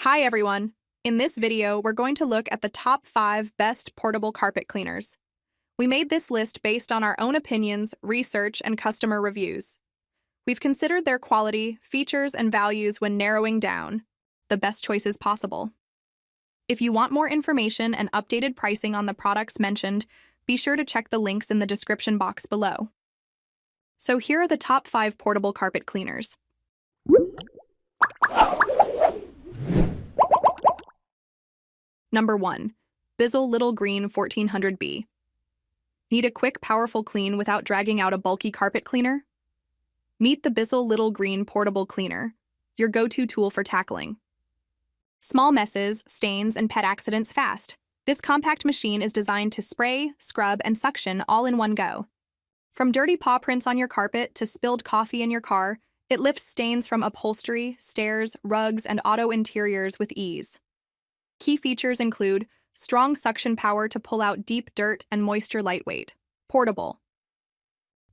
Hi everyone! In this video, we're going to look at the top 5 best portable carpet cleaners. We made this list based on our own opinions, research, and customer reviews. We've considered their quality, features, and values when narrowing down the best choices possible. If you want more information and updated pricing on the products mentioned, be sure to check the links in the description box below. So here are the top 5 portable carpet cleaners. Number 1. Bissell Little Green 1400B. Need a quick, powerful clean without dragging out a bulky carpet cleaner? Meet the Bissell Little Green Portable Cleaner, your go-to tool for tackling small messes, stains, and pet accidents fast. This compact machine is designed to spray, scrub, and suction all in one go. From dirty paw prints on your carpet to spilled coffee in your car, it lifts stains from upholstery, stairs, rugs, and auto interiors with ease. Key features include strong suction power to pull out deep dirt and moisture, lightweight, portable.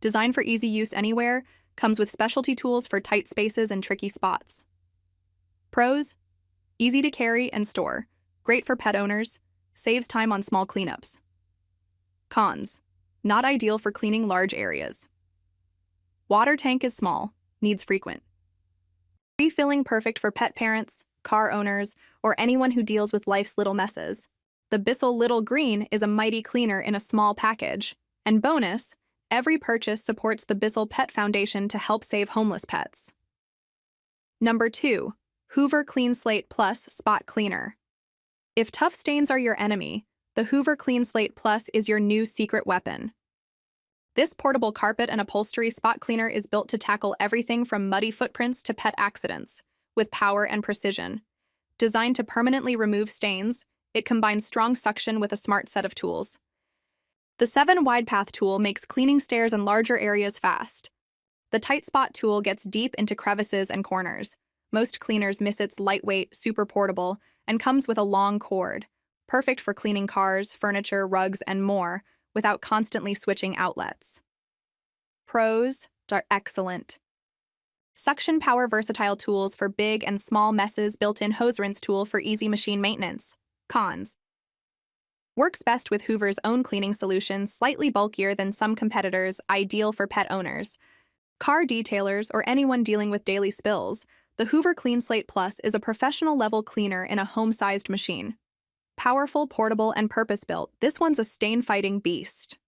Designed for easy use anywhere, comes with specialty tools for tight spaces and tricky spots. Pros: easy to carry and store, great for pet owners, saves time on small cleanups. Cons: not ideal for cleaning large areas. Water tank is small, needs frequent refilling, perfect for pet parents, car owners, or anyone who deals with life's little messes. The Bissell Little Green is a mighty cleaner in a small package. And bonus, every purchase supports the Bissell Pet Foundation to help save homeless pets. Number 2. Hoover CleanSlate Plus Spot Cleaner. If tough stains are your enemy, the Hoover CleanSlate Plus is your new secret weapon. This portable carpet and upholstery spot cleaner is built to tackle everything from muddy footprints to pet accidents, with power and precision. Designed to permanently remove stains, it combines strong suction with a smart set of tools. The 7-wide path tool makes cleaning stairs and larger areas fast. The tight spot tool gets deep into crevices and corners. Most cleaners miss its lightweight, super portable, and comes with a long cord, perfect for cleaning cars, furniture, rugs, and more, without constantly switching outlets. Pros are excellent. Suction power, versatile tools for big and small messes, built-in hose rinse tool for easy machine maintenance. Cons: works best with Hoover's own cleaning solution, slightly bulkier than some competitors, ideal for pet owners, car detailers, or anyone dealing with daily spills. The Hoover CleanSlate Plus is a professional-level cleaner in a home-sized machine. Powerful, portable, and purpose-built, this one's a stain-fighting beast.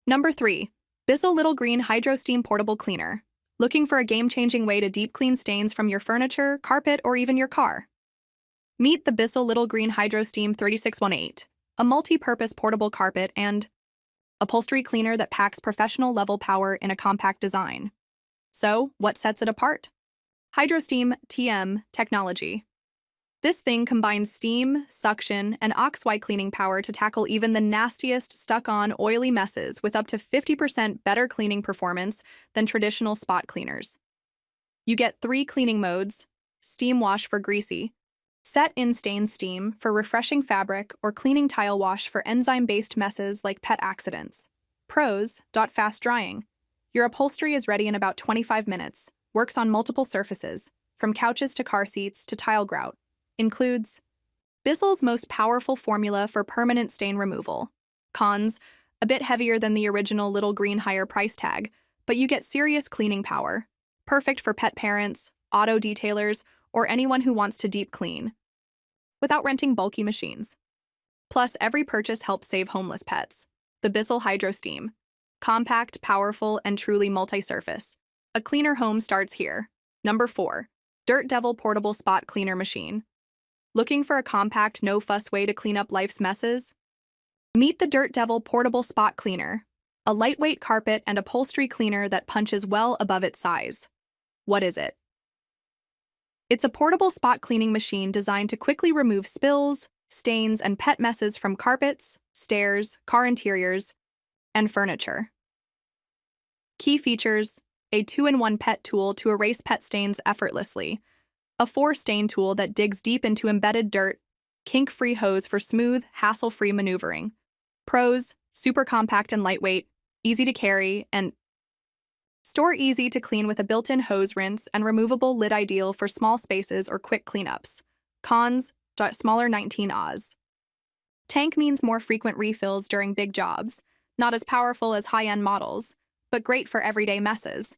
Number 3. Bissell Little Green HydroSteam Portable Cleaner. Looking for a game-changing way to deep clean stains from your furniture, carpet, or even your car? Meet the Bissell Little Green HydroSteam 3618, a multi-purpose portable carpet and upholstery cleaner that packs professional-level power in a compact design. So, what sets it apart? HydroSteam TM technology. This thing combines steam, suction, and OXY cleaning power to tackle even the nastiest, stuck-on, oily messes with up to 50% better cleaning performance than traditional spot cleaners. You get 3 cleaning modes: steam wash for greasy, set-in stain steam for refreshing fabric, or cleaning tile wash for enzyme-based messes like pet accidents. Pros: fast drying. Your upholstery is ready in about 25 minutes, works on multiple surfaces, from couches to car seats to tile grout. Includes Bissell's most powerful formula for permanent stain removal. Cons: a bit heavier than the original Little Green, higher price tag, but you get serious cleaning power. Perfect for pet parents, auto detailers, or anyone who wants to deep clean without renting bulky machines. Plus, every purchase helps save homeless pets. The Bissell HydroSteam. Compact, powerful, and truly multi-surface. A cleaner home starts here. Number 4. Dirt Devil Portable Spot Cleaner Machine. Looking for a compact, no-fuss way to clean up life's messes? Meet the Dirt Devil Portable Spot Cleaner, a lightweight carpet and upholstery cleaner that punches well above its size. What is it? It's a portable spot cleaning machine designed to quickly remove spills, stains, and pet messes from carpets, stairs, car interiors, and furniture. Key features: a 2-in-1 pet tool to erase pet stains effortlessly, a 4-stain tool that digs deep into embedded dirt, kink-free hose for smooth, hassle-free maneuvering. Pros: super compact and lightweight, easy to carry, and store easy to clean with a built-in hose rinse and removable lid, ideal for small spaces or quick cleanups. Cons, smaller 19 Oz. Tank means more frequent refills during big jobs, not as powerful as high-end models, but great for everyday messes.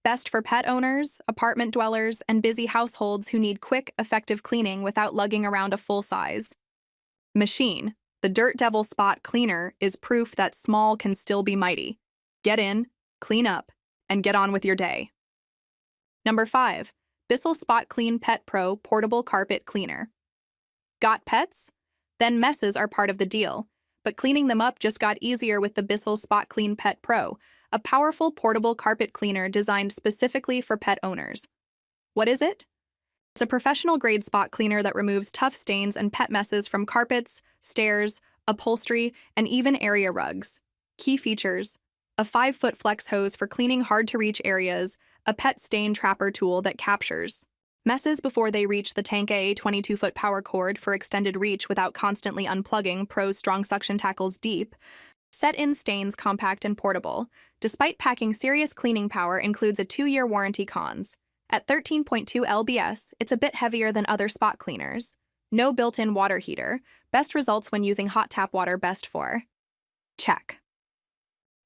Best for pet owners, apartment dwellers, and busy households who need quick, effective cleaning without lugging around a full size. Machine, the Dirt Devil Spot Cleaner, is proof that small can still be mighty. Get in, clean up, and get on with your day. Number 5. Bissell SpotClean Pet Pro Portable Carpet Cleaner. Got pets? Then messes are part of the deal, but cleaning them up just got easier with the Bissell SpotClean Pet Pro, a powerful portable carpet cleaner designed specifically for pet owners. What is it? It's a professional-grade spot cleaner that removes tough stains and pet messes from carpets, stairs, upholstery, and even area rugs. Key features: a 5-foot flex hose for cleaning hard-to-reach areas, a pet stain trapper tool that captures messes before they reach the tank, a 22-foot power cord for extended reach without constantly unplugging, Pro's strong suction tackles deep, set-in stains compact and portable. Despite packing serious cleaning power, includes a 2-year warranty. Cons: at 13.2 lbs, it's a bit heavier than other spot cleaners. No built-in water heater. Best results when using hot tap water. Best for check.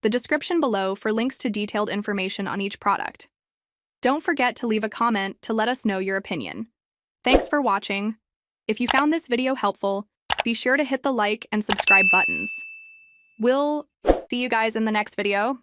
The description below for links to detailed information on each product. Don't forget to leave a comment to let us know your opinion. Thanks for watching. If you found this video helpful, be sure to hit the like and subscribe buttons. We'll see you guys in the next video.